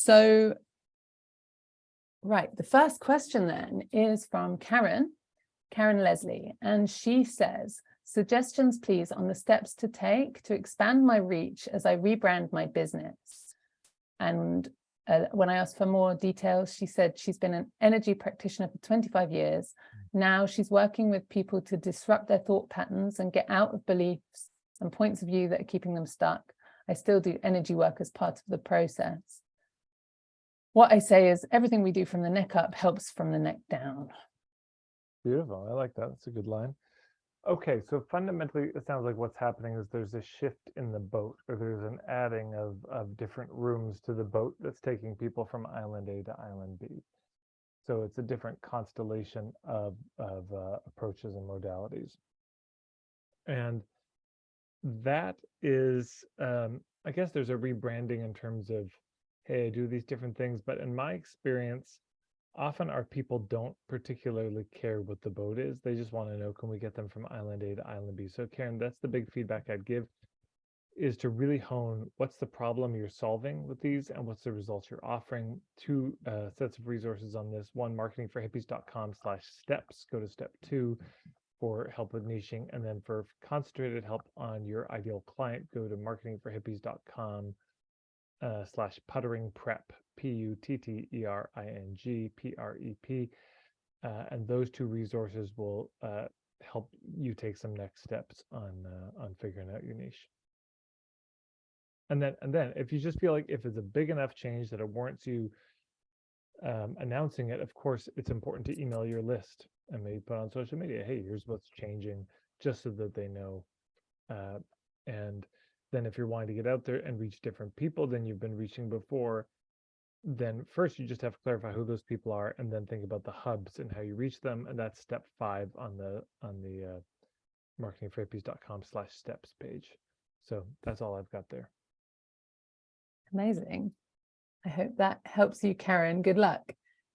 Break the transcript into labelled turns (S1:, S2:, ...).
S1: So, right, the first question then is from Karen Leslie, and she says, suggestions please on the steps to take to expand my reach as I rebrand my business. And when I asked for more details, she said she's been an energy practitioner for 25 years. Now she's working with people to disrupt their thought patterns and get out of beliefs and points of view that are keeping them stuck. I still do energy work as part of the process. What I say is everything we do from the neck up helps from the neck down.
S2: Beautiful. I like that. That's a good line. Okay, so fundamentally, it sounds like what's happening is there's a shift in the boat, or there's an adding of different rooms to the boat that's taking people from island A to island B. So it's a different constellation of approaches and modalities. And that is, I guess there's a rebranding in terms of, hey, I do these different things, but in my experience, often our people don't particularly care what the boat is. They just want to know, can we get them from island A to island B? So Karen, that's the big feedback I'd give, is to really hone what's the problem you're solving with these and what's the results you're offering. Two sets of resources on this. One, marketingforhippies.com/steps. Go to step 2 for help with niching. And then for concentrated help on your ideal client, go to marketingforhippies.com/puttering prep, PUTTERING PREP. And those two resources will help you take some next steps on figuring out your niche. And then if you just feel like if it's a big enough change that it warrants you announcing it, of course, it's important to email your list and maybe put on social media, hey, here's what's changing, just so that they know. And then if you're wanting to get out there and reach different people than you've been reaching before, then first you just have to clarify who those people are, and then think about the hubs and how you reach them. And that's step 5 on the marketingforhippies.com/steps page. So that's all I've got there.
S1: Amazing. I hope that helps you, Karen. Good luck.